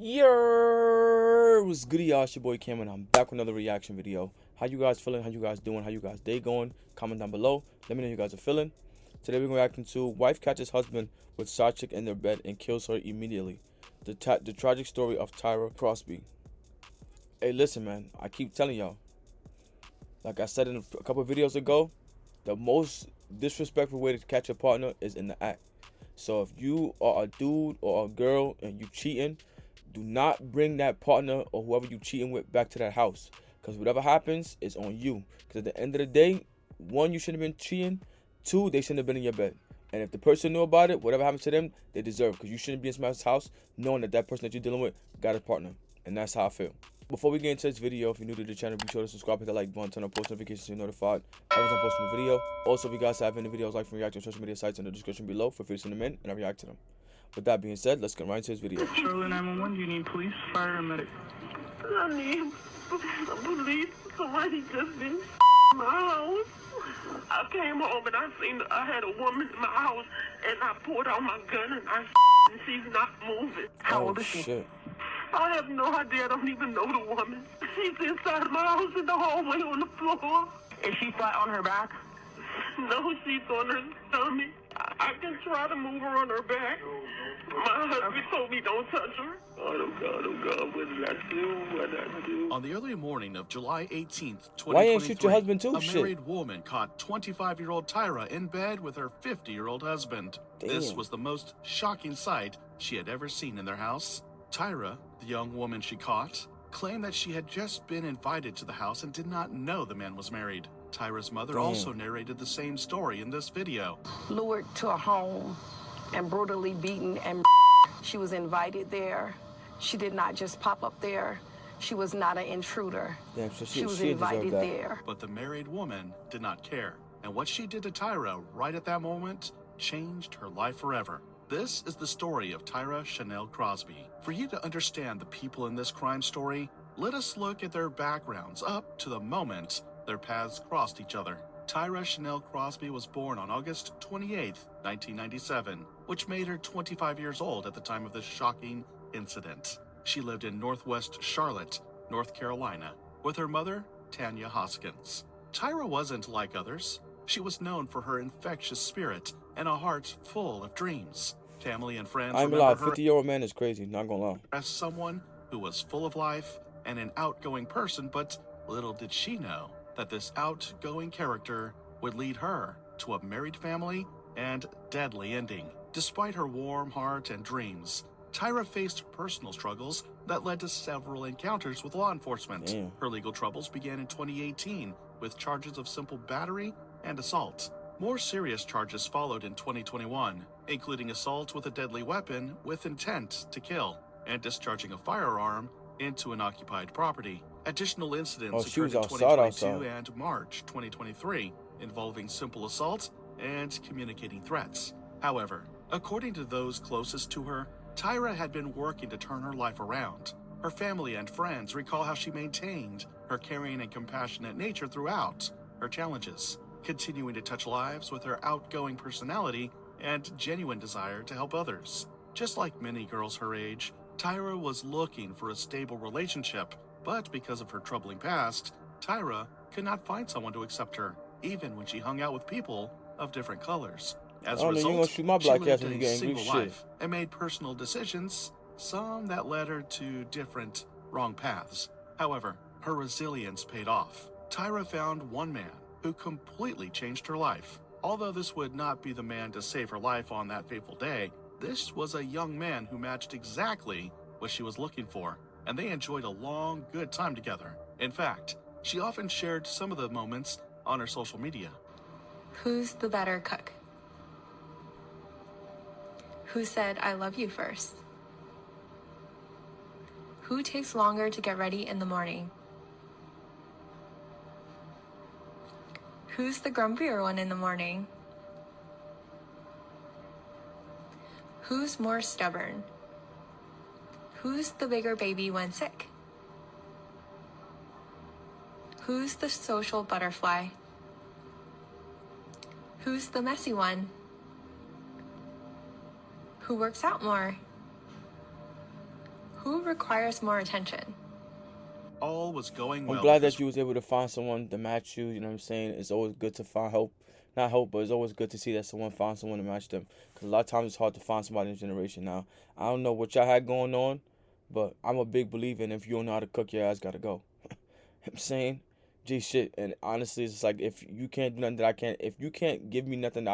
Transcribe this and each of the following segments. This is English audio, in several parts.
Yo, what's good, y'all? It's your boy Cameron. I'm back with another reaction video. How you guys feeling? How you guys doing? How you guys day going? Comment down below. Let me know how you guys are feeling. Today we're reacting to wife catches husband with side chick in their bed and kills her immediately. The tragic story of Tyra Crosby. Hey, listen, man. I keep telling y'all. Like I said in a couple of videos ago, the most disrespectful way to catch a partner is in the act. So if you are a dude or a girl and you cheating, do not bring that partner or whoever you cheating with back to that house, because whatever happens is on you. Because at the end of the day, one, you shouldn't have been cheating. Two, they shouldn't have been in your bed. And if the person knew about it, whatever happens to them, they deserve. Because you shouldn't be in somebody's house knowing that that person that you're dealing with got a partner. And that's how I feel. Before we get into this video, if you're new to the channel, be sure to subscribe, hit that like button, turn on post notifications so you're notified every time I post a new video. Also, if you guys have any videos like from reacting to social media sites in the description below, feel free to send them in and I react to them. With that being said, let's get right into this video. Charlotte 911, do you need police, fire, or medic? I need police. Somebody just been my house. I came home and I had a woman in my house and I pulled out my gun and and she's not moving. How old is she? Shit. I have no idea. I don't even know the woman. She's inside my house in the hallway on the floor. Is she flat on her back? No, she's on her stomach. I can try to move her on her back. My husband told me don't touch her. Oh God, what did I do? What did I do? On the early morning of July 18th, 2023, Why ain't shoot your husband too? a Shit. married woman caught 25-year-old Tyra in bed with her 50-year-old husband. This Damn. was the most shocking sight she had ever seen in their house. Tyra, the young woman she caught, claimed that she had just been invited to the house and did not know the man was married. Tyra's mother Damn. also narrated the same story in this video. Lured to a home and brutally beaten, and she was invited there. She did not just pop up there. She was not an intruder. Damn, so She was she invited deserved that. there. But the married woman did not care. And what she did to Tyra right at that moment changed her life forever. This is the story of Tyra Chanel Crosby. For you to understand the people in this crime story, let us look at their backgrounds up to the moment their paths crossed each other. Tyra Chanel Crosby was born on August 28, 1997, which made her 25 years old at the time of this shocking incident. She lived in Northwest Charlotte, North Carolina, with her mother, Tanya Hoskins. Tyra wasn't like others. She was known for her infectious spirit and a heart full of dreams. Family and friends I ain't gonna lie, remember her 50-year-old man is crazy, not gonna lie. as someone who was full of life and an outgoing person, but little did she know that this outgoing character would lead her to a married family and deadly ending. Despite her warm heart and dreams, Tyra faced personal struggles that led to several encounters with law enforcement. Damn. Her legal troubles began in 2018 with charges of simple battery and assault. More serious charges followed in 2021, including assault with a deadly weapon with intent to kill and discharging a firearm into an occupied property. Additional incidents She occurred was in 2022 outside. and March 2023 involving simple assault and communicating threats. However, according to those closest to her, Tyra had been working to turn her life around. Her family and friends recall how she maintained her caring and compassionate nature throughout her challenges, continuing to touch lives with her outgoing personality and genuine desire to help others. Just like many girls her age, Tyra was looking for a stable relationship, but because of her troubling past, Tyra could not find someone to accept her, even when she hung out with people of different colors. As a Oh, man, you result, gonna shoot my she black lived ass when a you get angry? single Shit. life and made personal decisions, some that led her to different wrong paths. However, her resilience paid off. Tyra found one man who completely changed her life. Although this would not be the man to save her life on that fateful day, this was a young man who matched exactly what she was looking for, and they enjoyed a long, good time together. In fact, she often shared some of the moments on her social media. Who's the better cook? Who said I love you first? Who takes longer to get ready in the morning? Who's the grumpier one in the morning? Who's more stubborn? Who's the bigger baby when sick? Who's the social butterfly? Who's the messy one? Who works out more? Who requires more attention? All was going well. I'm glad because that you was able to find someone to match you. You know what I'm saying? It's always good to find help. Not help, but it's always good to see that someone found someone to match them. Because a lot of times it's hard to find somebody in this generation now. I don't know what y'all had going on, but I'm a big believer in if you don't know how to cook, your ass got to go. I'm saying? Gee, shit. And honestly, it's like if you can't do nothing that I can't, if you can't give me nothing that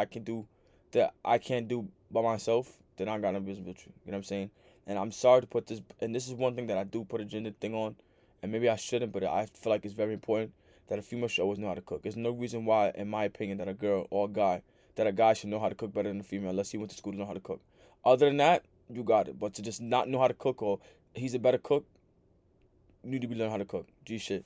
I can't do by myself, then I got no business with you. You know what I'm saying? And I'm sorry to put this, and this is one thing that I do put a gender thing on, and maybe I shouldn't, but I feel like it's very important that a female should always know how to cook. There's no reason why, in my opinion, that a girl or a guy, that a guy should know how to cook better than a female unless he went to school to know how to cook. Other than that, you got it. But to just not know how to cook or he's a better cook, you need to be learning how to cook. G shit.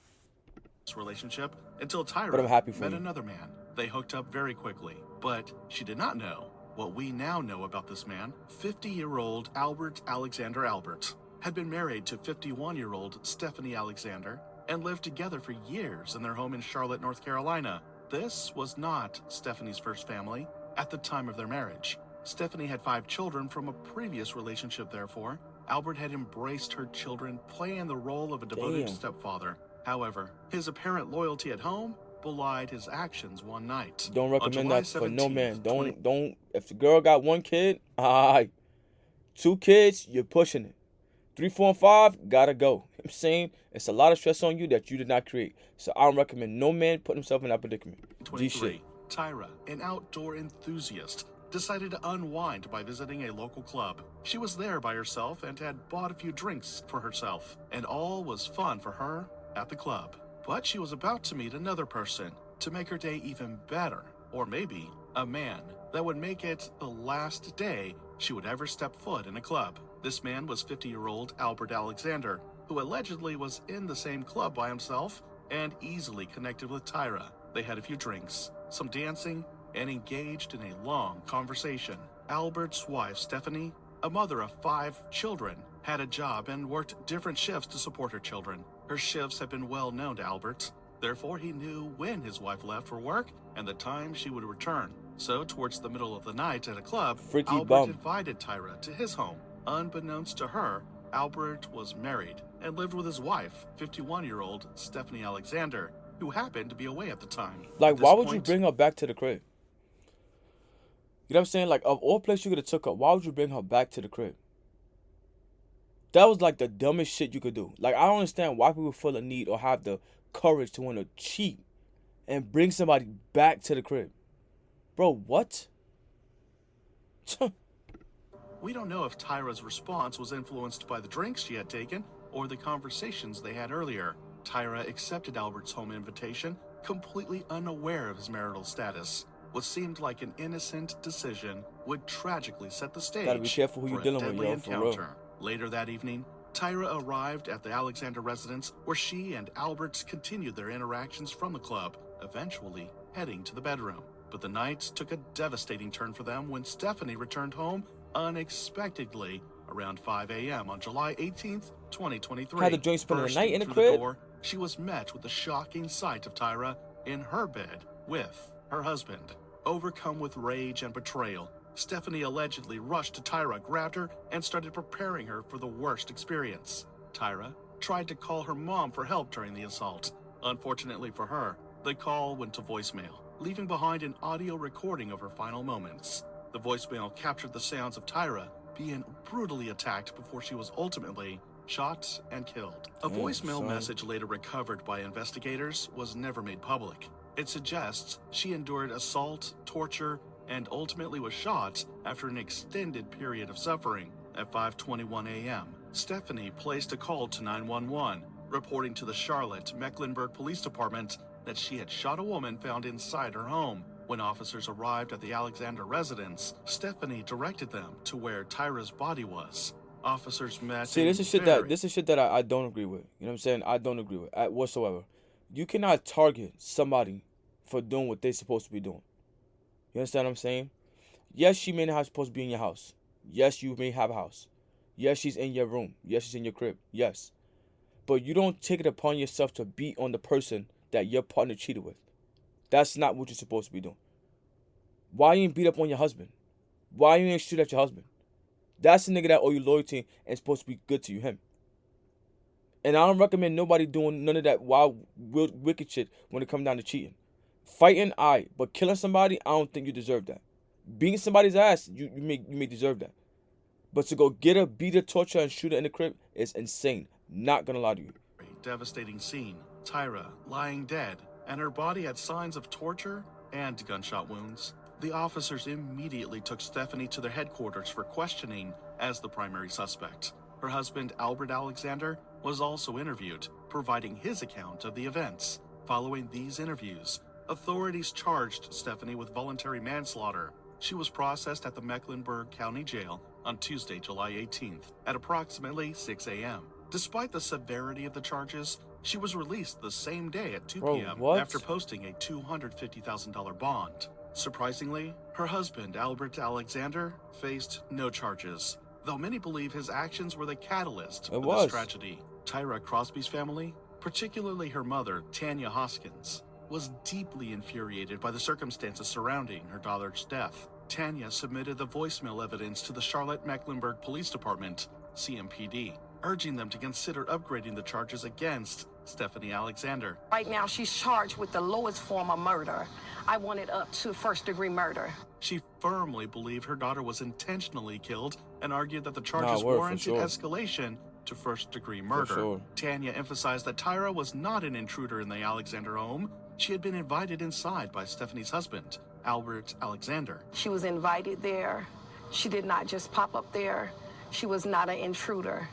relationship until Tyra But I'm happy for met you. another man. They hooked up very quickly, but she did not know what we now know about this man. 50-year-old Albert Alexander Albert had been married to 51-year-old Stephanie Alexander and lived together for years in their home in Charlotte, North Carolina. This was not Stephanie's first family at the time of their marriage. Stephanie had 5 children from a previous relationship, therefore. Albert had embraced her children, playing the role of a devoted Damn. stepfather. However, his apparent loyalty at home belied his actions one night. Don't On recommend July that for no 17th, man. 20 Don't. If the girl got 1 kid, alright. 2 kids, you're pushing it. 3, 4, and 5, gotta go. You know what I'm saying? It's a lot of stress on you that you did not create. So I don't recommend no man put himself in that predicament. G shit. 23, Tyra, an outdoor enthusiast, decided to unwind by visiting a local club. She was there by herself and had bought a few drinks for herself, and all was fun for her at the club. But she was about to meet another person to make her day even better, or maybe a man that would make it the last day she would ever step foot in a club. This man was 50-year-old Albert Alexander, who allegedly was in the same club by himself and easily connected with Tyra. They had a few drinks, some dancing, and engaged in a long conversation. Albert's wife, Stephanie, a mother of 5 children, had a job and worked different shifts to support her children. Her shifts had been well known to Albert, therefore he knew when his wife left for work and the time she would return. So, towards the middle of the night at a club, Freaky Albert bum. invited Tyra to his home. Unbeknownst to her, Albert was married and lived with his wife, 51-year-old Stephanie Alexander, who happened to be away at the time. Like, At this why would you point, bring her back to the crib? You know what I'm saying? Like, of all places you could have took her, why would you bring her back to the crib? That was like the dumbest shit you could do. Like, I don't understand why people feel a need or have the courage to want to cheat and bring somebody back to the crib. Bro, what? We don't know if Tyra's response was influenced by the drinks she had taken or the conversations they had earlier. Tyra accepted Albert's home invitation, completely unaware of his marital status. What seemed like an innocent decision would tragically set the stage Gotta be careful who for you're a dealing with, deadly yo, for real. encounter. Later that evening, Tyra arrived at the Alexander residence where she and Albert continued their interactions from the club, eventually heading to the bedroom. But the night took a devastating turn for them when Stephanie returned home unexpectedly around 5 a.m. on July 18th, 2023. Had the joint spending the Bursting night in the through crib? door, she was met with the shocking sight of Tyra in her bed with her husband. Overcome with rage and betrayal, Stephanie allegedly rushed to Tyra, grabbed her, and started preparing her for the worst experience. Tyra tried to call her mom for help during the assault. Unfortunately for her, the call went to voicemail, leaving behind an audio recording of her final moments. The voicemail captured the sounds of Tyra being brutally attacked before she was ultimately shot and killed. A Damn, voicemail son. message later recovered by investigators was never made public. It suggests she endured assault, torture, and ultimately was shot after an extended period of suffering. At 5:21 a.m., Stephanie placed a call to 911, reporting to the Charlotte Mecklenburg Police Department that she had shot a woman found inside her home. When officers arrived at the Alexander residence, Stephanie directed them to where Tyra's body was. Officers met. See, a this is shit that I don't agree with. You know what I'm saying? I don't agree with whatsoever. You cannot target somebody for doing what they're supposed to be doing. You understand what I'm saying? Yes, she may not supposed to be in your house. Yes, you may have a house. Yes, she's in your room. Yes, she's in your crib. Yes. But you don't take it upon yourself to beat on the person that your partner cheated with. That's not what you're supposed to be doing. Why you ain't beat up on your husband? Why you ain't shoot at your husband? That's the nigga that owe you loyalty and supposed to be good to you, him. And I don't recommend nobody doing none of that wild, wicked shit when it comes down to cheating. Fighting, but killing somebody, I don't think you deserve that. Beating somebody's ass, you may deserve that. But to go get her, beat her, torture her, and shoot her in the crib is insane. Not gonna lie to you. Devastating scene. Tyra lying dead, and her body had signs of torture and gunshot wounds. The officers immediately took Stephanie to their headquarters for questioning as the primary suspect. Her husband, Albert Alexander, was also interviewed, providing his account of the events. Following these interviews, authorities charged Stephanie with voluntary manslaughter. She was processed at the Mecklenburg County Jail on Tuesday, July 18th, at approximately 6 a.m. Despite the severity of the charges, she was released the same day at 2 p.m. after posting a $250,000 bond. Surprisingly, her husband, Albert Alexander, faced no charges, though many believe his actions were the catalyst of this tragedy. Tyra Crosby's family, particularly her mother, Tanya Hoskins, was deeply infuriated by the circumstances surrounding her daughter's death. Tanya submitted the voicemail evidence to the Charlotte-Mecklenburg Police Department, CMPD, urging them to consider upgrading the charges against Stephanie Alexander. Right now, she's charged with the lowest form of murder. I want it up to first-degree murder. She firmly believed her daughter was intentionally killed and argued that the charges warranted escalation to first-degree murder. Tanya emphasized that Tyra was not an intruder in the Alexander home. She had been invited inside by Stephanie's husband, Albert Alexander. She was invited there. She did not just pop up there. She was not an intruder.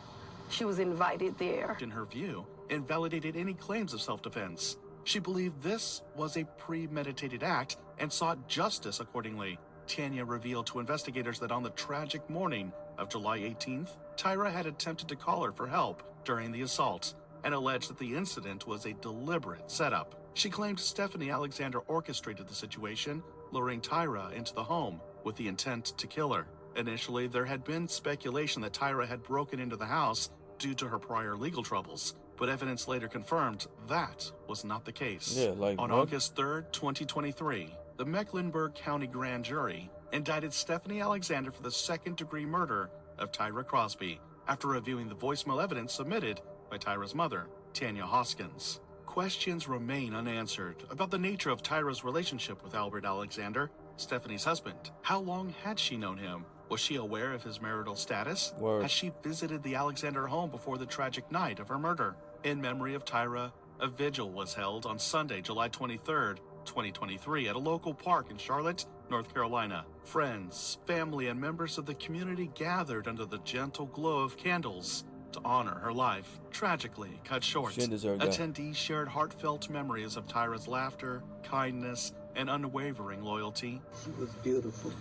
She was invited there. In her view, invalidated any claims of self-defense. She believed this was a premeditated act and sought justice accordingly. Tanya revealed to investigators that on the tragic morning of July 18th, Tyra had attempted to call her for help during the assault and alleged that the incident was a deliberate setup. She claimed Stephanie Alexander orchestrated the situation, luring Tyra into the home with the intent to kill her. Initially, there had been speculation that Tyra had broken into the house due to her prior legal troubles, but evidence later confirmed that was not the case. On August 3rd, 2023, the Mecklenburg County Grand Jury indicted Stephanie Alexander for the second-degree murder of Tyra Crosby after reviewing the voicemail evidence submitted by Tyra's mother, Tanya Hoskins. Questions remain unanswered about the nature of Tyra's relationship with Albert Alexander, Stephanie's husband. How long had she known him? Was she aware of his marital status? Has she visited the Alexander home before the tragic night of her murder? In memory of Tyra, a vigil was held on Sunday, July 23rd, 2023 at a local park in Charlotte, North Carolina. Friends, family, and members of the community gathered under the gentle glow of candles to honor her life, tragically cut short. Attendees shared heartfelt memories of Tyra's laughter, kindness, and unwavering loyalty. She was beautiful.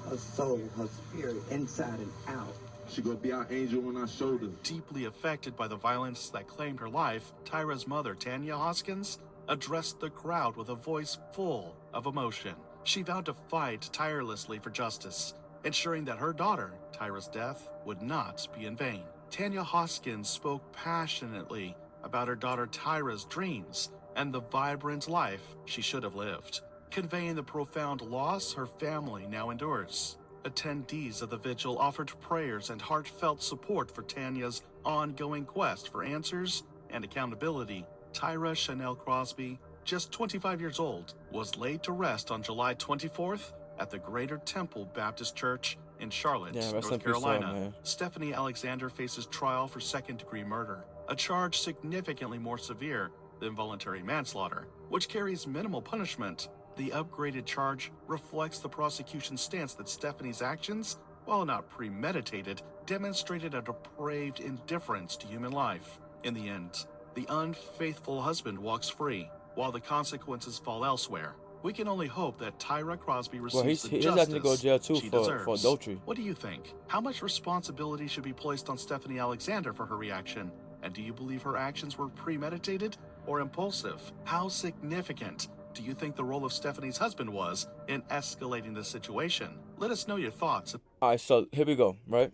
Her soul, her spirit, inside and out. She gonna be our angel on our shoulder. Deeply affected by the violence that claimed her life, Tyra's mother, Tanya Hoskins, addressed the crowd with a voice full of emotion. She vowed to fight tirelessly for justice, ensuring that her daughter, Tyra's death, would not be in vain. Tanya Hoskins spoke passionately about her daughter Tyra's dreams and the vibrant life she should have lived, conveying the profound loss her family now endures. Attendees of the vigil offered prayers and heartfelt support for Tanya's ongoing quest for answers and accountability. Tyra Chanel Crosby, just 25 years old, was laid to rest on July 24th at the Greater Temple Baptist Church in Charlotte, North Carolina. Stephanie Alexander faces trial for second-degree murder, a charge significantly more severe than voluntary manslaughter, which carries minimal punishment. The upgraded charge reflects the prosecution's stance that Stephanie's actions, while not premeditated, demonstrated a depraved indifference to human life. In the end, the unfaithful husband walks free, while the consequences fall elsewhere. We can only hope that Tyra Crosby receives the justice to go to jail too she for deserves. adultery. What do you think? How much responsibility should be placed on Stephanie Alexander for her reaction? And do you believe her actions were premeditated or impulsive? How significant do you think the role of Stephanie's husband was in escalating the situation? Let us know your thoughts. All right, so here we go, right?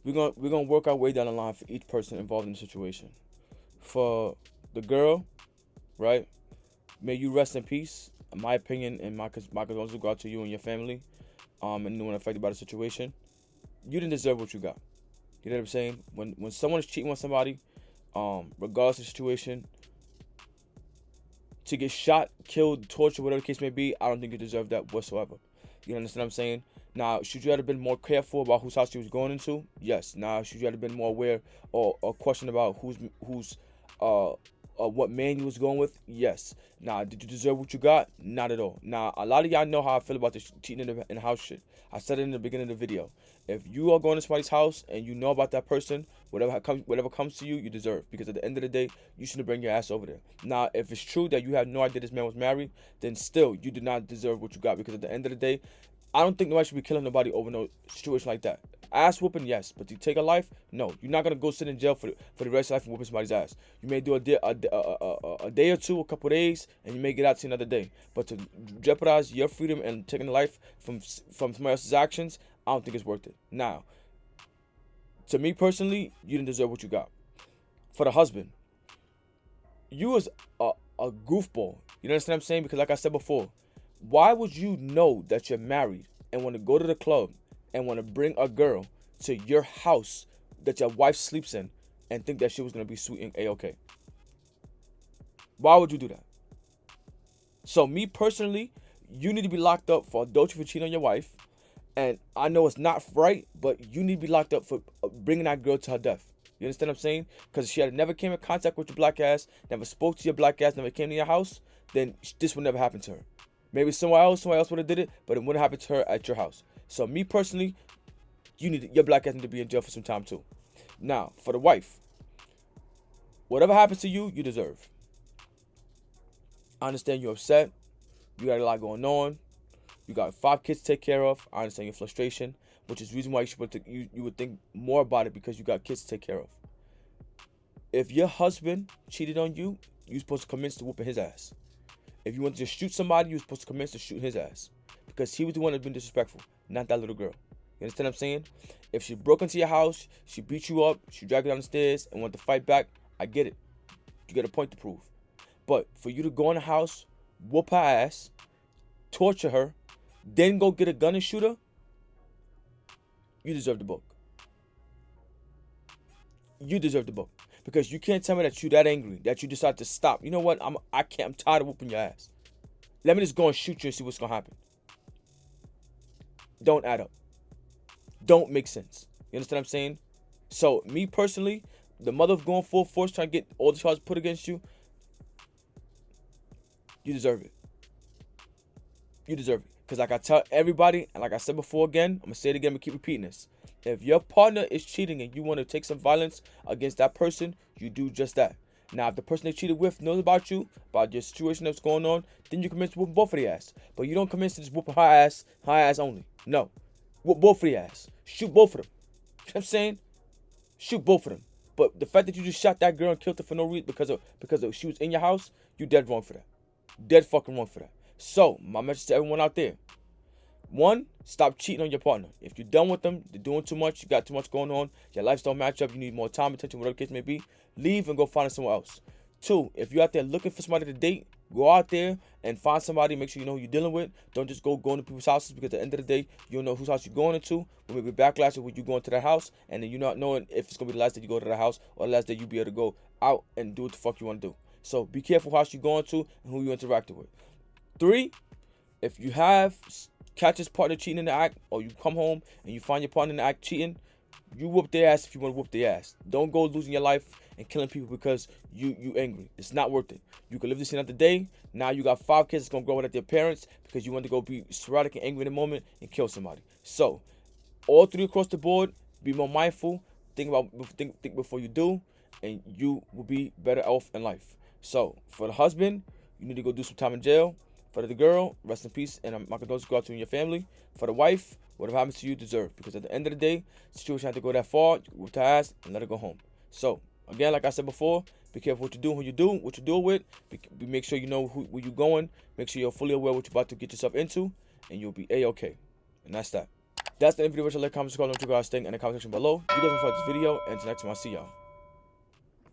We're gonna work our way down the line for each person involved in the situation. For the girl, right? May you rest in peace. In my opinion, and my condolences go out to you and your family, and anyone affected by the situation. You didn't deserve what you got. You know what I'm saying? When someone is cheating on somebody, regardless of the situation, to get shot, killed, tortured, whatever the case may be, I don't think you deserve that whatsoever. You understand what I'm saying? Now, should you have been more careful about whose house you was going into? Yes. Now, should you have been more aware or question about what man you was going with? Yes. Now, did you deserve what you got? Not at all. Now, a lot of y'all know how I feel about this cheating in the house shit. I said it in the beginning of the video. If you are going to somebody's house and you know about that person, whatever comes to you, you deserve. Because at the end of the day, you shouldn't bring your ass over there. Now, if it's true that you have no idea this man was married, then still, you did not deserve what you got. Because at the end of the day, I don't think nobody should be killing nobody over no situation like that. Ass whooping, yes, but to take a life, no. You're not gonna go sit in jail for the rest of life and whooping somebody's ass. You may do a day or two, a couple of days, and you may get out to another day. But to jeopardize your freedom and taking a life from somebody else's actions, I don't think it's worth it. Now, to me personally, you didn't deserve what you got. For the husband, you was a goofball. You understand what I'm saying? Because like I said before, why would you know that you're married and want to go to the club and want to bring a girl to your house that your wife sleeps in and think that she was going to be sweet and A-okay? Why would you do that? So me personally, you need to be locked up for adultery for cheating on your wife. And I know it's not right, but you need to be locked up for bringing that girl to her death. You understand what I'm saying? Because if she had never came in contact with your black ass, never spoke to your black ass, never came to your house, then this would never happen to her. Maybe somebody else would have did it, but it wouldn't happen to her at your house. So me personally, your black ass need to be in jail for some time too. Now, for the wife, whatever happens to you, you deserve. I understand you're upset. You got a lot going on. You got 5 kids to take care of. I understand your frustration, which is the reason why you would think more about it, because you got kids to take care of. If your husband cheated on you, you're supposed to commence to whooping his ass. If you want to shoot somebody, you're supposed to commence to shooting his ass. Because he was the one that's been disrespectful, not that little girl. You understand what I'm saying? If she broke into your house, she beat you up, she dragged you down the stairs and wanted to fight back, I get it. You got a point to prove. But for you to go in the house, whoop her ass, torture her, then go get a gun and shoot her, you deserve the book. You deserve the book. Because you can't tell me that you're that angry, that you decide to stop. You know what? I'm tired of whooping your ass. Let me just go and shoot you and see what's going to happen. Don't add up. Don't make sense. You understand what I'm saying? So, me personally, the mother of going full force trying to get all the charges put against you, you deserve it. You deserve it. Because like I tell everybody, and like I said before again, I'm going to say it again and keep repeating this. If your partner is cheating and you want to take some violence against that person, you do just that. Now, if the person they cheated with knows about you, about your situation that's going on, then you commence to whoop both of the ass. But you don't commence to just whoop her ass only. No. Whoop both of the ass. Shoot both of them. You know what I'm saying? Shoot both of them. But the fact that you just shot that girl and killed her for no reason because of she was in your house, you dead wrong for that. Dead fucking wrong for that. So, my message to everyone out there. 1, stop cheating on your partner. If you're done with them, they're doing too much, you got too much going on, your lives don't match up, you need more time, attention, whatever the case may be, leave and go find somewhere else. 2, if you're out there looking for somebody to date, go out there and find somebody, make sure you know who you're dealing with. Don't just go into people's houses, because at the end of the day, you don't know whose house you're going into. When we be backlash when you go into that house, and then you're not knowing if it's going to be the last day you go to the house or the last day you be able to go out and do what the fuck you want to do. So be careful who house you're going to and who you interacting with. 3, if you catch his partner cheating in the act, or you come home and you find your partner in the act cheating, you whoop their ass if you want to whoop their ass. Don't go losing your life and killing people because you angry. It's not worth it. You can live this another day. Now you got 5 kids that's going to grow up with their parents because you want to go be sporadic and angry in a moment and kill somebody. So, all 3 across the board, be more mindful. Think before you do, and you will be better off in life. So, for the husband, you need to go do some time in jail. For the girl, rest in peace, and my condolences go out to you and your family. For the wife, whatever happens to you, deserve. Because at the end of the day, the situation had to go that far, with her ass, and let her go home. So, again, like I said before, be careful what you do, who you do, what you do it with. Make sure you know where you're going. Make sure you're fully aware what you're about to get yourself into, and you'll be A-okay. And that's that. That's the end of the video. Like, comment, subscribe, what you guys think in the comment section below. If you guys enjoyed this video, and until next time, I'll see y'all.